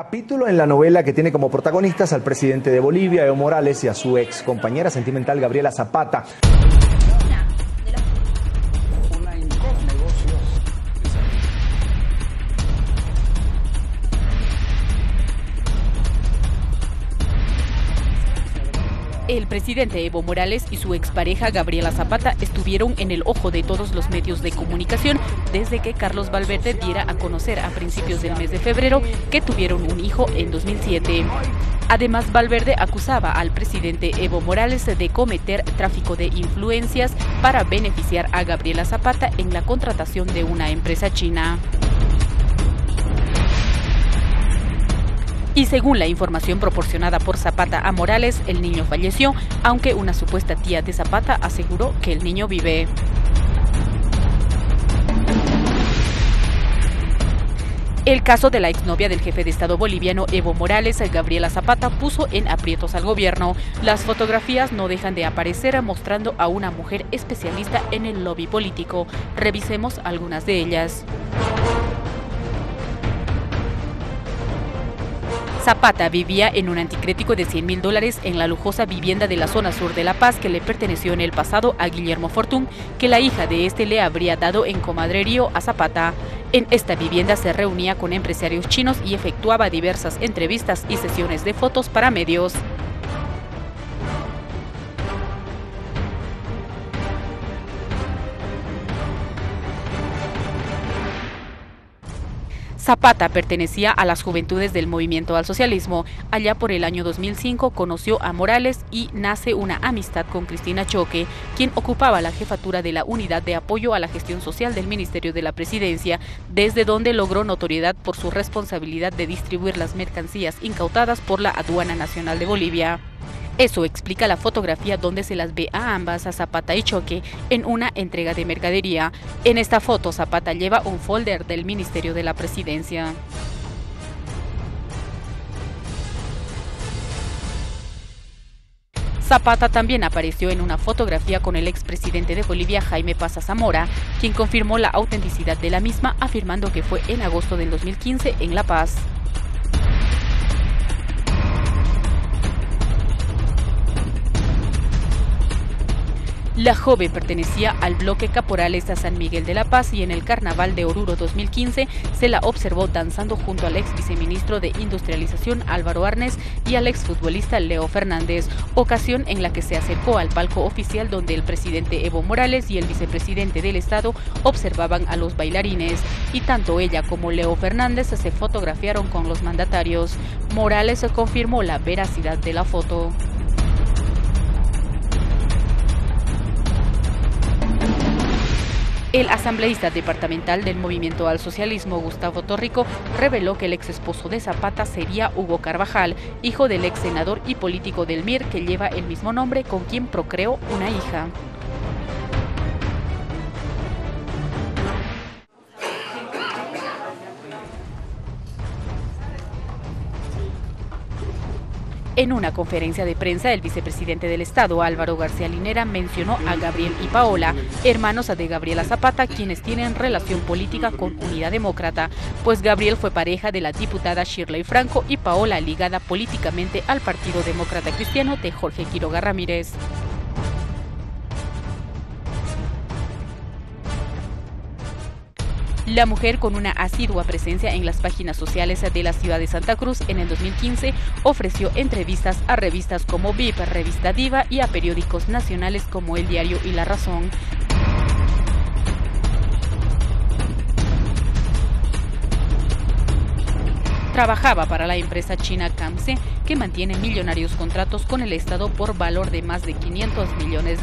Capítulo en la novela que tiene como protagonistas al presidente de Bolivia, Evo Morales, y a su ex compañera sentimental, Gabriela Zapata. El presidente Evo Morales y su expareja Gabriela Zapata estuvieron en el ojo de todos los medios de comunicación desde que Carlos Valverde diera a conocer a principios del mes de febrero que tuvieron un hijo en 2007. Además, Valverde acusaba al presidente Evo Morales de cometer tráfico de influencias para beneficiar a Gabriela Zapata en la contratación de una empresa china. Y según la información proporcionada por Zapata a Morales, el niño falleció, aunque una supuesta tía de Zapata aseguró que el niño vive. El caso de la exnovia del jefe de Estado boliviano Evo Morales, Gabriela Zapata, puso en aprietos al gobierno. Las fotografías no dejan de aparecer mostrando a una mujer especialista en el lobby político. Revisemos algunas de ellas. Zapata vivía en un anticrético de $100.000 en la lujosa vivienda de la zona sur de La Paz que le perteneció en el pasado a Guillermo Fortún, que la hija de este le habría dado en comadrerío a Zapata. En esta vivienda se reunía con empresarios chinos y efectuaba diversas entrevistas y sesiones de fotos para medios. Zapata pertenecía a las juventudes del Movimiento al Socialismo. Allá por el año 2005 conoció a Morales y nace una amistad con Cristina Choque, quien ocupaba la jefatura de la Unidad de Apoyo a la Gestión Social del Ministerio de la Presidencia, desde donde logró notoriedad por su responsabilidad de distribuir las mercancías incautadas por la Aduana Nacional de Bolivia. Eso explica la fotografía donde se las ve a ambas, a Zapata y Choque, en una entrega de mercadería. En esta foto, Zapata lleva un folder del Ministerio de la Presidencia. Zapata también apareció en una fotografía con el expresidente de Bolivia, Jaime Paz Zamora, quien confirmó la autenticidad de la misma, afirmando que fue en agosto del 2015 en La Paz. La joven pertenecía al bloque Caporales a San Miguel de la Paz y en el Carnaval de Oruro 2015 se la observó danzando junto al ex viceministro de Industrialización Álvaro Arnes y al exfutbolista Leo Fernández, ocasión en la que se acercó al palco oficial donde el presidente Evo Morales y el vicepresidente del Estado observaban a los bailarines, y tanto ella como Leo Fernández se fotografiaron con los mandatarios. Morales confirmó la veracidad de la foto. El asambleísta departamental del Movimiento al Socialismo, Gustavo Torrico, reveló que el ex esposo de Zapata sería Hugo Carvajal, hijo del ex senador y político del MIR que lleva el mismo nombre, con quien procreó una hija. En una conferencia de prensa, el vicepresidente del Estado, Álvaro García Linera, mencionó a Gabriel y Paola, hermanos de Gabriela Zapata, quienes tienen relación política con Unidad Demócrata, pues Gabriel fue pareja de la diputada Shirley Franco y Paola ligada políticamente al Partido Demócrata Cristiano de Jorge Quiroga Ramírez. La mujer, con una asidua presencia en las páginas sociales de la ciudad de Santa Cruz en el 2015, ofreció entrevistas a revistas como VIP, Revista Diva y a periódicos nacionales como El Diario y La Razón. Trabajaba para la empresa china Camse, que mantiene millonarios contratos con el Estado por valor de más de $500 millones.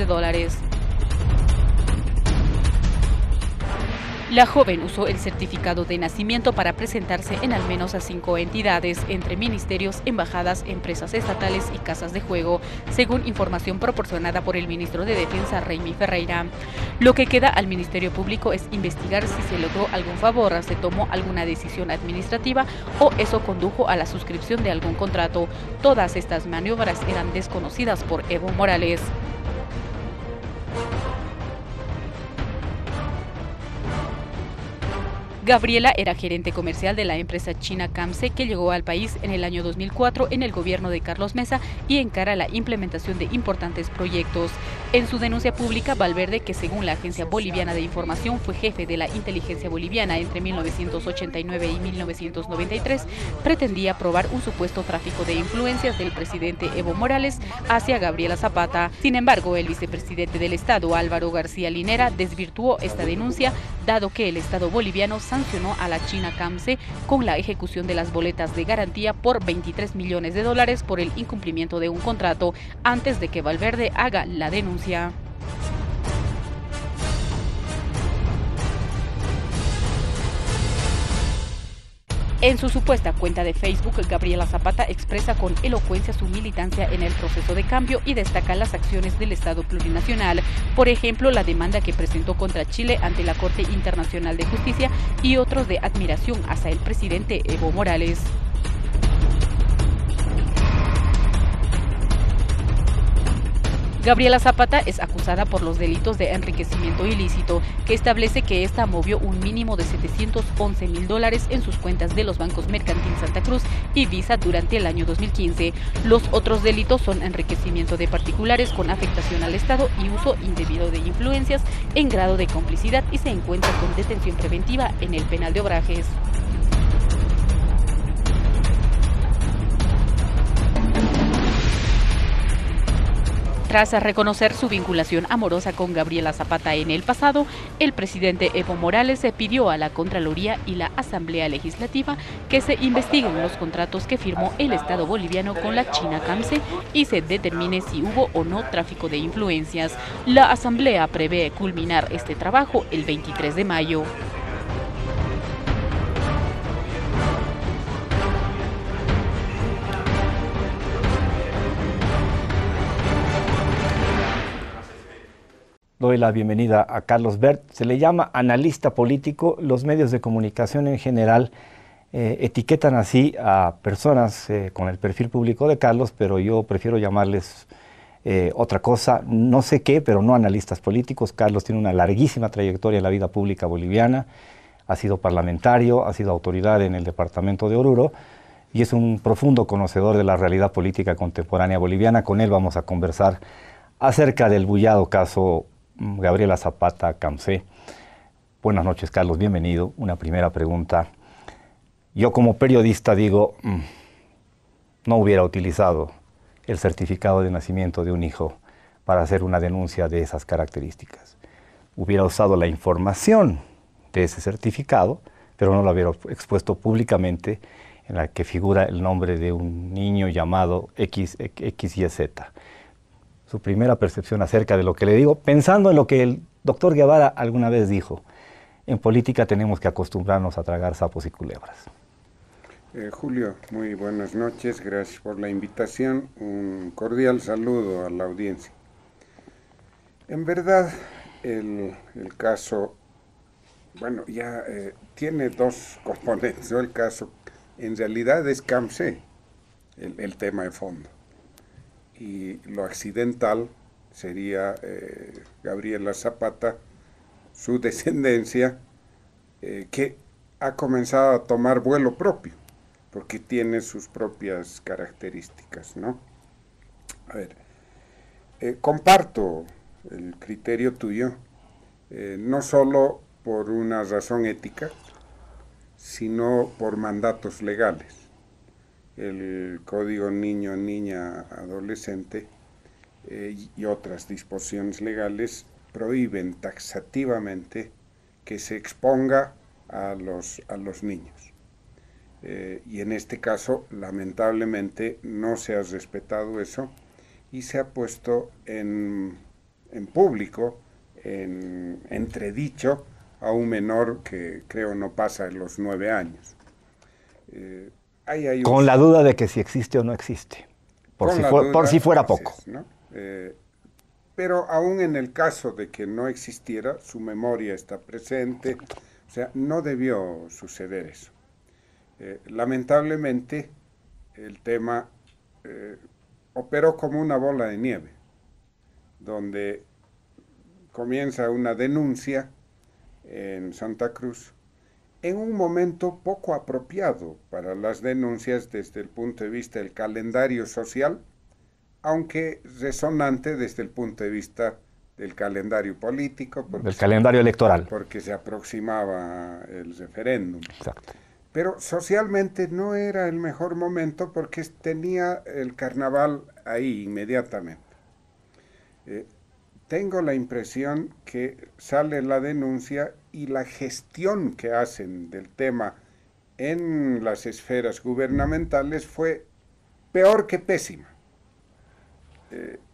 La joven usó el certificado de nacimiento para presentarse en al menos a 5 entidades, entre ministerios, embajadas, empresas estatales y casas de juego, según información proporcionada por el ministro de Defensa, Raimi Ferreira. Lo que queda al Ministerio Público es investigar si se logró algún favor, se tomó alguna decisión administrativa o eso condujo a la suscripción de algún contrato. Todas estas maniobras eran desconocidas por Evo Morales. Gabriela era gerente comercial de la empresa china Camse, que llegó al país en el año 2004 en el gobierno de Carlos Mesa y encara la implementación de importantes proyectos. En su denuncia pública, Valverde, que según la Agencia Boliviana de Información fue jefe de la inteligencia boliviana entre 1989 y 1993, pretendía probar un supuesto tráfico de influencias del presidente Evo Morales hacia Gabriela Zapata. Sin embargo, el vicepresidente del Estado, Álvaro García Linera, desvirtuó esta denuncia, dado que el Estado boliviano sancionó a la china Camse con la ejecución de las boletas de garantía por $23 millones por el incumplimiento de un contrato antes de que Valverde haga la denuncia. En su supuesta cuenta de Facebook, Gabriela Zapata expresa con elocuencia su militancia en el proceso de cambio y destaca las acciones del Estado plurinacional. Por ejemplo, la demanda que presentó contra Chile ante la Corte Internacional de Justicia y otros de admiración hacia el presidente Evo Morales. Gabriela Zapata es acusada por los delitos de enriquecimiento ilícito, que establece que ésta movió un mínimo de $711.000 en sus cuentas de los bancos Mercantil Santa Cruz y Visa durante el año 2015. Los otros delitos son enriquecimiento de particulares con afectación al Estado y uso indebido de influencias en grado de complicidad, y se encuentra con detención preventiva en el penal de Obrajes. Tras reconocer su vinculación amorosa con Gabriela Zapata en el pasado, el presidente Evo Morales pidió a la Contraloría y la Asamblea Legislativa que se investiguen los contratos que firmó el Estado boliviano con la china Camse y se determine si hubo o no tráfico de influencias. La Asamblea prevé culminar este trabajo el 23 de mayo. Doy la bienvenida a Carlos Bert. Se le llama analista político. Los medios de comunicación en general etiquetan así a personas con el perfil público de Carlos, pero yo prefiero llamarles otra cosa, no sé qué, pero no analistas políticos. Carlos tiene una larguísima trayectoria en la vida pública boliviana, ha sido parlamentario, ha sido autoridad en el departamento de Oruro y es un profundo conocedor de la realidad política contemporánea boliviana. Con él vamos a conversar acerca del bullado caso Gabriela Zapata Camse. Buenas noches, Carlos, bienvenido. Una primera pregunta. Yo como periodista digo, no hubiera utilizado el certificado de nacimiento de un hijo para hacer una denuncia de esas características. Hubiera usado la información de ese certificado, pero no lo hubiera expuesto públicamente, en la que figura el nombre de un niño llamado XYZ. Su primera percepción acerca de lo que le digo, pensando en lo que el doctor Guevara alguna vez dijo: en política tenemos que acostumbrarnos a tragar sapos y culebras. Julio, muy buenas noches, gracias por la invitación, un cordial saludo a la audiencia. En verdad, el caso, bueno, ya tiene dos componentes, ¿no? El caso en realidad es Camse, el tema de fondo. Y lo accidental sería Gabriela Zapata, su descendencia, que ha comenzado a tomar vuelo propio, porque tiene sus propias características, ¿no? A ver, comparto el criterio tuyo, no solo por una razón ética, sino por mandatos legales. El Código Niño, Niña, Adolescente y otras disposiciones legales prohíben taxativamente que se exponga a los niños. Y en este caso, lamentablemente, no se ha respetado eso y se ha puesto en público, en entredicho, a un menor que creo no pasa de los 9 años. Con la duda de que si existe o no existe, por si fuera poco. ¿No? Pero aún en el caso de que no existiera, su memoria está presente, o sea, no debió suceder eso. Lamentablemente, el tema operó como una bola de nieve, donde comienza una denuncia en Santa Cruz en un momento poco apropiado para las denuncias desde el punto de vista del calendario social, aunque resonante desde el punto de vista del calendario político. Del calendario electoral. Porque se aproximaba el referéndum. Exacto. Pero socialmente no era el mejor momento porque tenía el carnaval ahí inmediatamente. Tengo la impresión que sale la denuncia y la gestión que hacen del tema en las esferas gubernamentales fue peor que pésima.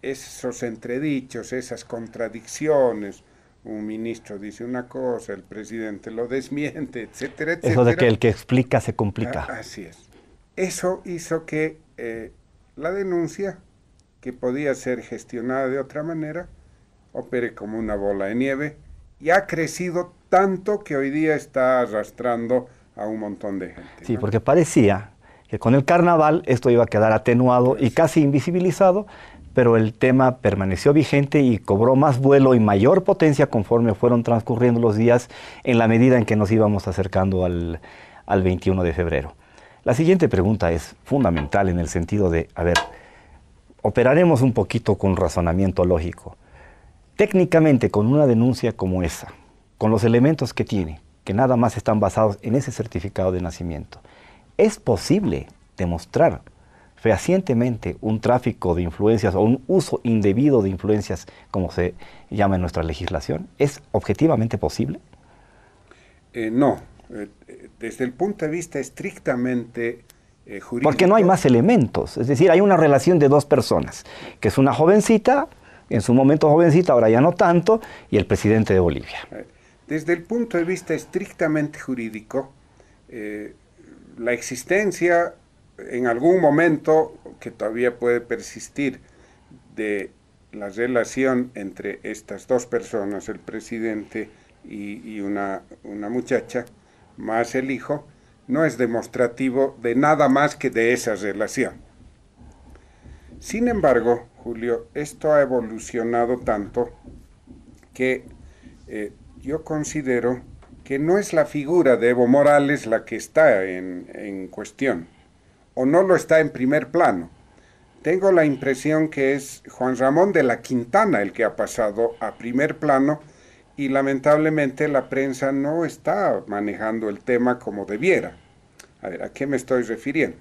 Esos entredichos, esas contradicciones, un ministro dice una cosa, el presidente lo desmiente, etcétera, etcétera. Eso de que el que explica se complica. Así es. Eso hizo que la denuncia, que podía ser gestionada de otra manera, opere como una bola de nieve y ha crecido tanto que hoy día está arrastrando a un montón de gente. Sí, ¿no? Porque parecía que con el carnaval esto iba a quedar atenuado y casi invisibilizado, pero el tema permaneció vigente y cobró más vuelo y mayor potencia conforme fueron transcurriendo los días en la medida en que nos íbamos acercando al 21 de febrero. La siguiente pregunta es fundamental en el sentido de, a ver, operaremos un poquito con razonamiento lógico. Técnicamente, con una denuncia como esa, con los elementos que tiene, que nada más están basados en ese certificado de nacimiento, ¿es posible demostrar fehacientemente un tráfico de influencias o un uso indebido de influencias, como se llama en nuestra legislación? ¿Es objetivamente posible? No. Desde el punto de vista estrictamente jurídico... Porque no hay más elementos. Es decir, hay una relación de dos personas, que es una jovencita, en su momento jovencita, ahora ya no tanto, y el presidente de Bolivia. Desde el punto de vista estrictamente jurídico, la existencia en algún momento, que todavía puede persistir, de la relación entre estas dos personas, el presidente y una muchacha, más el hijo, no es demostrativo de nada más que de esa relación. Sin embargo, Julio, esto ha evolucionado tanto que yo considero que no es la figura de Evo Morales la que está en cuestión, o no lo está en primer plano. Tengo la impresión que es Juan Ramón de la Quintana el que ha pasado a primer plano y lamentablemente la prensa no está manejando el tema como debiera. A ver, ¿a qué me estoy refiriendo?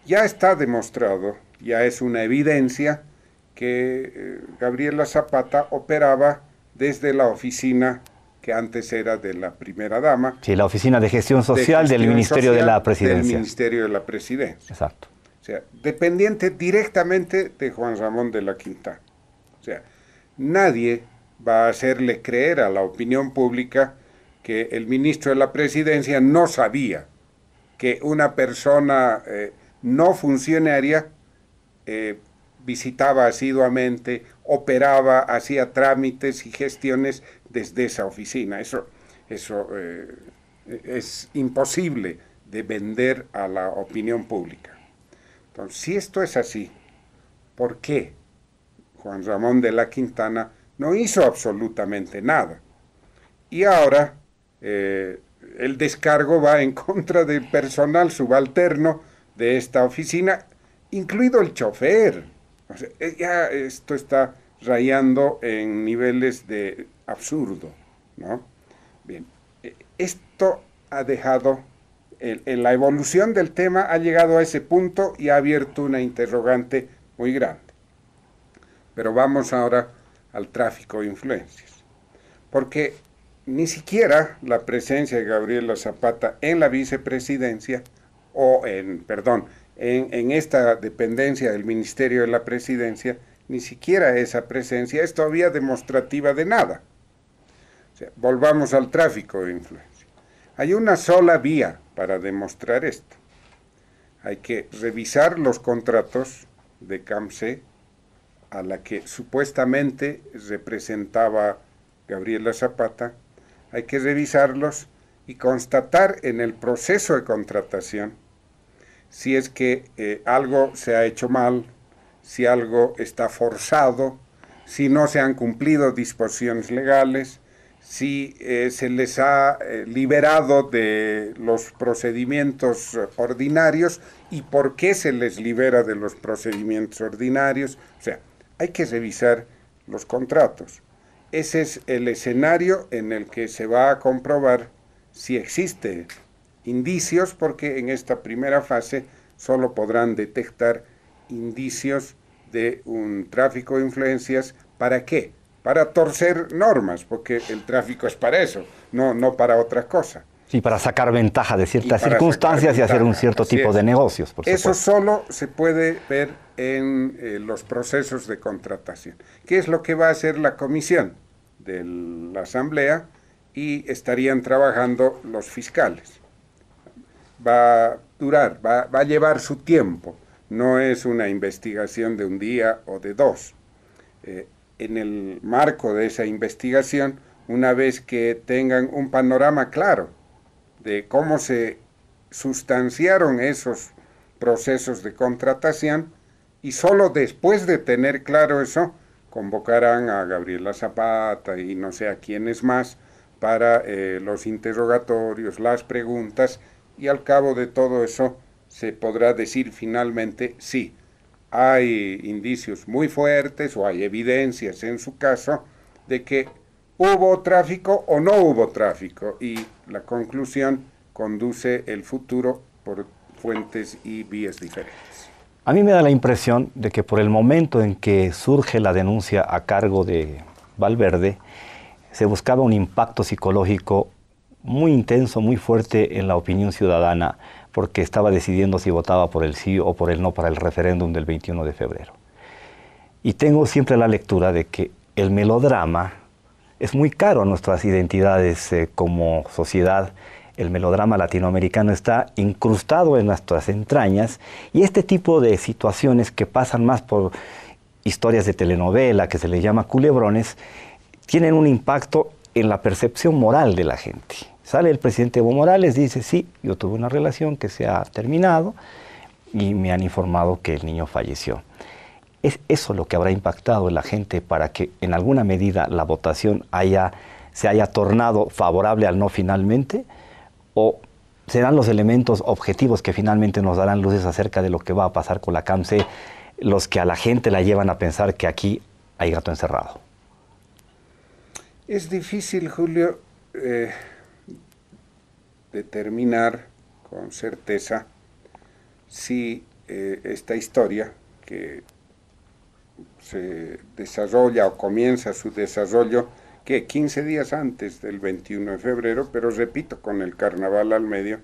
Ya está demostrado, ya es una evidencia que Gabriela Zapata operaba desde la oficina que antes era de la primera dama. Sí, la oficina de gestión social del Ministerio de la Presidencia. Del Ministerio de la Presidencia. Exacto. O sea, dependiente directamente de Juan Ramón de la Quintana. O sea, nadie va a hacerle creer a la opinión pública que el ministro de la Presidencia no sabía que una persona no funcionaria visitaba asiduamente, operaba, hacía trámites y gestiones desde esa oficina. Eso es imposible de vender a la opinión pública. Entonces, si esto es así, ¿por qué Juan Ramón de la Quintana no hizo absolutamente nada? Y ahora el descargo va en contra del personal subalterno de esta oficina, incluido el chofer. O sea, ya esto está rayando en niveles de absurdo, ¿no? Bien, esto ha dejado, la evolución del tema ha llegado a ese punto y ha abierto una interrogante muy grande. Pero vamos ahora al tráfico de influencias, porque ni siquiera la presencia de Gabriela Zapata en la vicepresidencia, en esta dependencia del Ministerio de la Presidencia, ni siquiera esa presencia es todavía demostrativa de nada. O sea, volvamos al tráfico de influencia. Hay una sola vía para demostrar esto. Hay que revisar los contratos de CAMSE, a la que supuestamente representaba Gabriela Zapata. Hay que revisarlos y constatar en el proceso de contratación si es que algo se ha hecho mal, si algo está forzado, si no se han cumplido disposiciones legales, si se les ha liberado de los procedimientos ordinarios y por qué se les libera de los procedimientos ordinarios. O sea, hay que revisar los contratos. Ese es el escenario en el que se va a comprobar si existe indicios, porque en esta primera fase solo podrán detectar indicios de un tráfico de influencias. ¿Para qué? Para torcer normas, porque el tráfico es para eso, no para otra cosa. Sí, para sacar ventaja de ciertas circunstancias y hacer un cierto tipo de negocios, por supuesto. Eso solo se puede ver en los procesos de contratación. ¿Qué es lo que va a hacer la comisión de la Asamblea? Y estarían trabajando los fiscales. Va a durar, va a llevar su tiempo. No es una investigación de un día o de dos. En el marco de esa investigación, una vez que tengan un panorama claro de cómo se sustanciaron esos procesos de contratación, y solo después de tener claro eso, convocarán a Gabriela Zapata y no sé a quiénes más para los interrogatorios, las preguntas, y al cabo de todo eso se podrá decir finalmente sí. Hay indicios muy fuertes o hay evidencias en su caso de que hubo tráfico o no hubo tráfico, y la conclusión conduce el futuro por fuentes y vías diferentes. A mí me da la impresión de que por el momento en que surge la denuncia a cargo de Valverde, se buscaba un impacto psicológico muy intenso, muy fuerte en la opinión ciudadana, porque estaba decidiendo si votaba por el sí o por el no para el referéndum del 21 de febrero. Y tengo siempre la lectura de que el melodrama es muy caro a nuestras identidades como sociedad. El melodrama latinoamericano está incrustado en nuestras entrañas, y este tipo de situaciones que pasan más por historias de telenovela, que se les llama culebrones, tienen un impacto en la percepción moral de la gente. Sale el presidente Evo Morales, dice, sí, yo tuve una relación que se ha terminado y me han informado que el niño falleció. ¿Es eso lo que habrá impactado en la gente para que en alguna medida la votación se haya tornado favorable al no finalmente? ¿O serán los elementos objetivos que finalmente nos darán luces acerca de lo que va a pasar con la CAMSE los que a la gente la llevan a pensar que aquí hay gato encerrado? Es difícil, Julio, determinar con certeza si esta historia que se desarrolla o comienza su desarrollo, que 15 días antes del 21 de febrero, pero repito, con el carnaval al medio,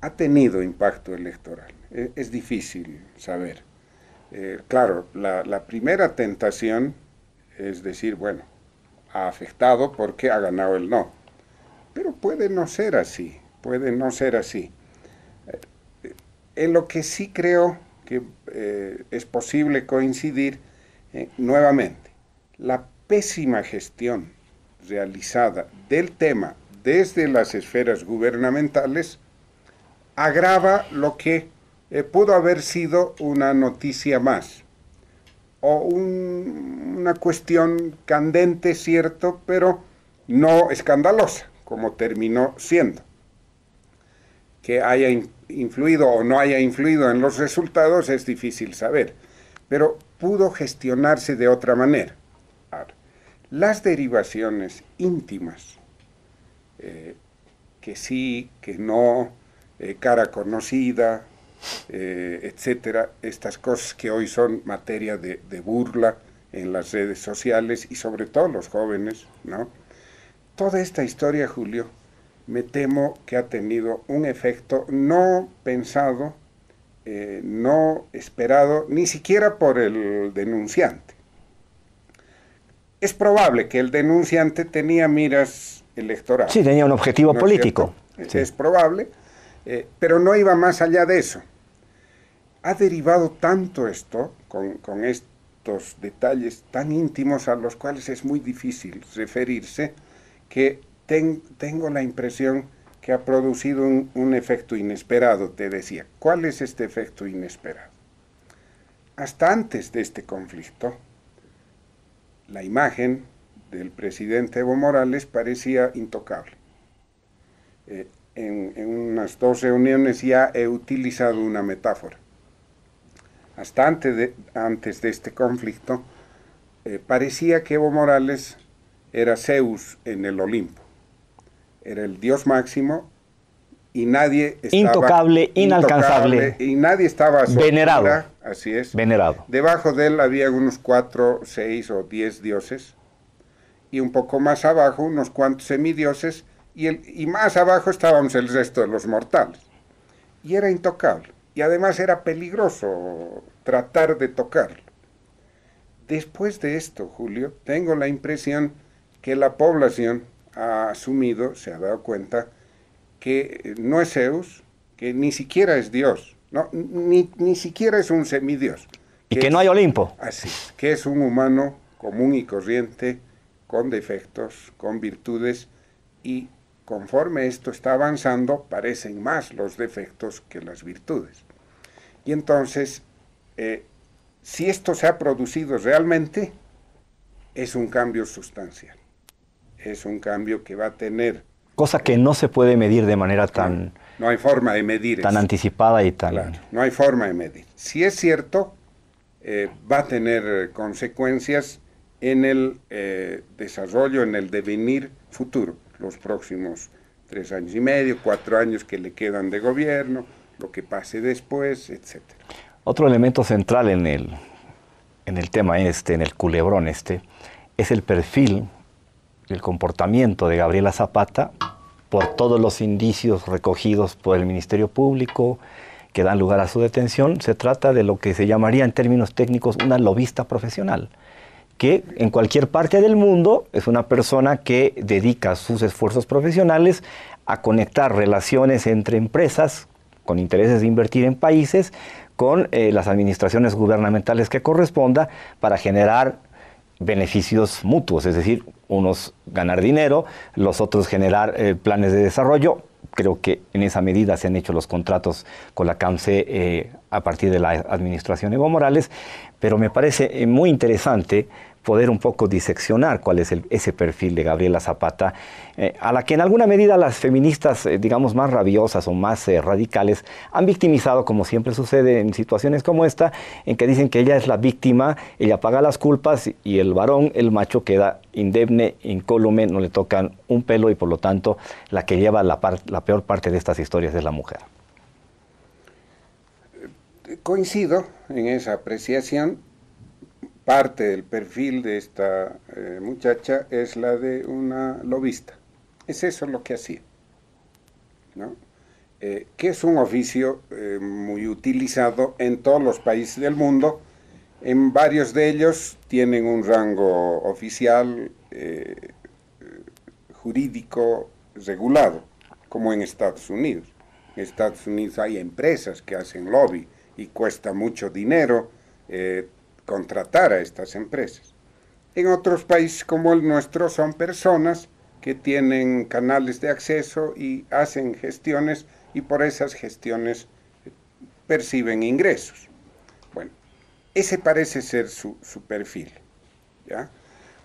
ha tenido impacto electoral. Es difícil saber. Claro, la primera tentación es decir, bueno, ha afectado porque ha ganado el no. Pero puede no ser así, puede no ser así. En lo que sí creo que es posible coincidir, nuevamente, la pésima gestión realizada del tema desde las esferas gubernamentales agrava lo que pudo haber sido una noticia más, o una cuestión candente, cierto, pero no escandalosa, como terminó siendo. Que haya influido o no haya influido en los resultados es difícil saber, pero pudo gestionarse de otra manera. Ahora, las derivaciones íntimas, que sí, que no, cara conocida, etcétera, estas cosas que hoy son materia de burla en las redes sociales y sobre todo los jóvenes, ¿no? Toda esta historia, Julio, me temo que ha tenido un efecto no pensado, no esperado, ni siquiera por el denunciante. Es probable que el denunciante tenía miras electorales. Sí, tenía un objetivo político. Sí. Es probable, pero no iba más allá de eso. Ha derivado tanto esto, con estos detalles tan íntimos a los cuales es muy difícil referirse, que tengo la impresión que ha producido un efecto inesperado, te decía. ¿Cuál es este efecto inesperado? Hasta antes de este conflicto, la imagen del presidente Evo Morales parecía intocable. En unas 2 reuniones ya he utilizado una metáfora. Hasta antes de este conflicto, parecía que Evo Morales era Zeus en el Olimpo. Era el dios máximo y nadie estaba... Intocable, inalcanzable. Y nadie estaba a su venerado. altura, así es. Venerado. Debajo de él había unos 4, 6 o 10 dioses. Y un poco más abajo, unos cuantos semidioses. Y más abajo estábamos el resto de los mortales. Y era intocable. Y además era peligroso tratar de tocarlo. Después de esto, Julio, tengo la impresión que la población ha asumido, se ha dado cuenta, que no es Zeus, que ni siquiera es Dios, no, ni siquiera es un semidios. Y que no hay Olimpo. Así, que es un humano común y corriente, con defectos, con virtudes, y conforme esto está avanzando, parecen más los defectos que las virtudes. Y entonces, si esto se ha producido realmente, es un cambio sustancial. Es un cambio que va a tener... Cosa que no se puede medir de manera tan... No hay forma de medir tan eso. anticipada y tan... Claro, no hay forma de medir. Si es cierto, va a tener consecuencias en el desarrollo, en el devenir futuro, los próximos 3 años y medio, 4 años que le quedan de gobierno, lo que pase después, etc. Otro elemento central en el tema en el culebrón es el perfil, el comportamiento de Gabriela Zapata por todos los indicios recogidos por el Ministerio Público que dan lugar a su detención. Se trata de lo que se llamaría en términos técnicos una lobista profesional, que en cualquier parte del mundo es una persona que dedica sus esfuerzos profesionales a conectar relaciones entre empresas con intereses de invertir en países con las administraciones gubernamentales que corresponda para generar beneficios mutuos, es decir, unos ganar dinero, los otros generar planes de desarrollo. Creo que en esa medida se han hecho los contratos con la CAMSE a partir de la administración Evo Morales, pero me parece muy interesante poder un poco diseccionar cuál es ese perfil de Gabriela Zapata, a la que en alguna medida las feministas, digamos, más rabiosas o más radicales han victimizado, como siempre sucede en situaciones como esta, en que dicen que ella es la víctima, ella paga las culpas y el varón, el macho, queda indemne, incólume, no le tocan un pelo y por lo tanto la que lleva la peor parte de estas historias es la mujer. Coincido en esa apreciación. Parte del perfil de esta muchacha es la de una lobista. Es eso lo que hacía, ¿no? Que es un oficio muy utilizado en todos los países del mundo. En varios de ellos tienen un rango oficial, jurídico, regulado, como en Estados Unidos. En Estados Unidos hay empresas que hacen lobby y cuesta mucho dinero contratar a estas empresas. En otros países como el nuestro son personas que tienen canales de acceso y hacen gestiones y por esas gestiones perciben ingresos. Bueno, ese parece ser su perfil, ¿ya?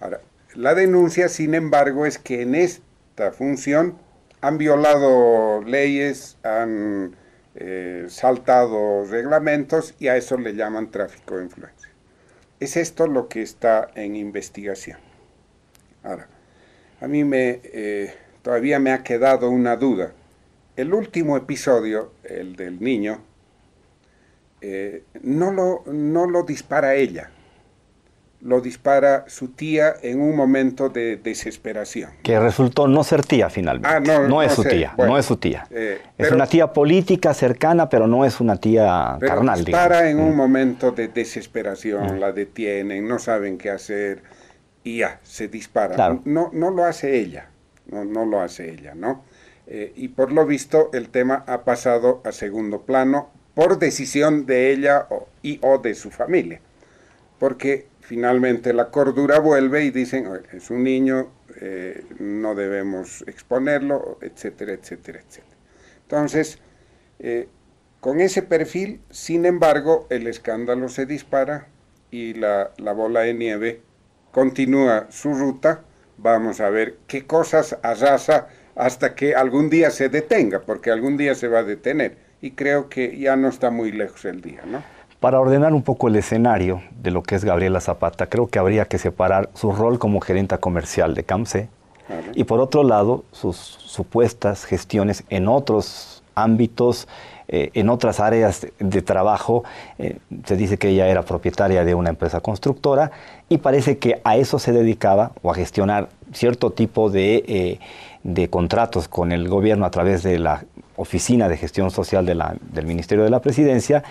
Ahora, la denuncia, sin embargo, es que en esta función han violado leyes, han saltado reglamentos y a eso le llaman tráfico de influencia. Es esto lo que está en investigación. Ahora, a mí todavía me ha quedado una duda. El último episodio, el del niño, no lo dispara ella, lo dispara su tía en un momento de desesperación. Que resultó no ser tía finalmente. No es su tía, bueno, no es su tía. Es una tía política cercana, pero no es una tía carnal. Dispara en un momento de desesperación, la detienen, no saben qué hacer y ya, se dispara. Claro. No lo hace ella, no lo hace ella, ¿no? Y por lo visto el tema ha pasado a segundo plano por decisión de ella o de su familia. Porque finalmente la cordura vuelve y dicen, es un niño, no debemos exponerlo, etcétera, etcétera, etcétera. Entonces, con ese perfil, sin embargo, el escándalo se dispara y la bola de nieve continúa su ruta vamos a ver qué cosas arrasa hasta que algún día se detenga, porque algún día se va a detener. Y creo que ya no está muy lejos el día, ¿no? Para ordenar un poco el escenario de lo que es Gabriela Zapata, creo que habría que separar su rol como gerenta comercial de CAMSE y por otro lado sus supuestas gestiones en otros ámbitos, en otras áreas de trabajo. Se dice que ella era propietaria de una empresa constructora y parece que a eso se dedicaba, o a gestionar cierto tipo de contratos con el gobierno a través de la Oficina de Gestión Social del Ministerio de la Presidencia,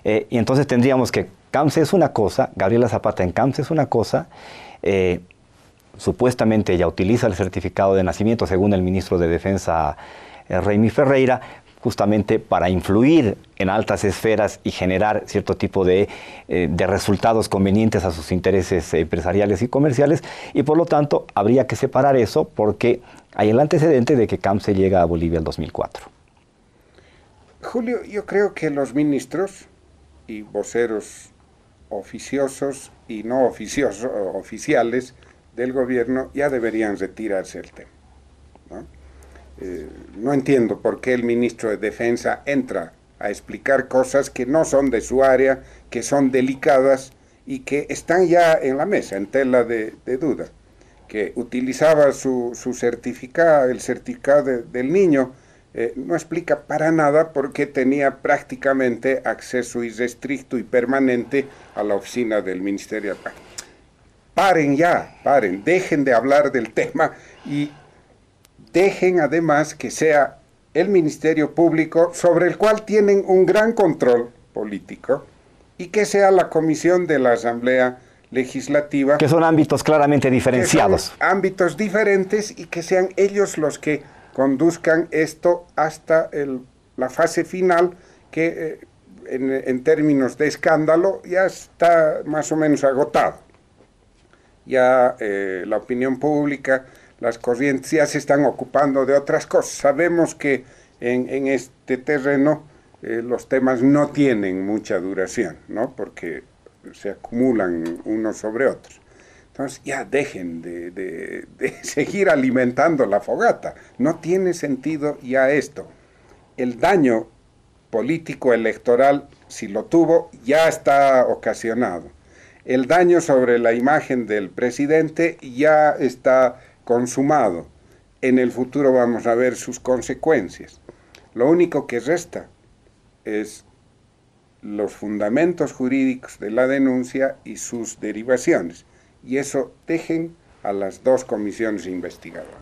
y entonces tendríamos que CAMSE es una cosa, Gabriela Zapata en CAMSE es una cosa, supuestamente ella utiliza el certificado de nacimiento, según el ministro de Defensa, Raimi Ferreira, justamente para influir en altas esferas y generar cierto tipo de resultados convenientes a sus intereses empresariales y comerciales, y por lo tanto habría que separar eso porque hay el antecedente de que CAMSE llega a Bolivia el 2004. Julio, yo creo que los ministros y voceros oficiosos y no oficiosos, oficiales del gobierno ya deberían retirarse del tema, ¿no? No entiendo por qué el ministro de Defensa entra a explicar cosas que no son de su área, que son delicadas y que están ya en la mesa, en tela de duda. Que utilizaba su certificado, el certificado del niño, no explica para nada por qué tenía prácticamente acceso irrestricto y permanente a la oficina del Ministerio de Paz. Paren ya, paren, dejen de hablar del tema y dejen además que sea el Ministerio Público, sobre el cual tienen un gran control político, y que sea la comisión de la Asamblea Legislativa. Que son ámbitos claramente diferenciados. Que son ámbitos diferentes y que sean ellos los que conduzcan esto hasta la fase final, que en términos de escándalo ya está más o menos agotado. Ya la opinión pública, las corrientes ya se están ocupando de otras cosas. Sabemos que en este terreno los temas no tienen mucha duración, ¿no? Porque se acumulan unos sobre otros. Entonces ya dejen de seguir alimentando la fogata. No tiene sentido ya esto. El daño político electoral, si lo tuvo, ya está ocasionado. El daño sobre la imagen del presidente ya está consumado. En el futuro vamos a ver sus consecuencias. Lo único que resta es los fundamentos jurídicos de la denuncia y sus derivaciones. Y eso dejen a las dos comisiones investigadoras.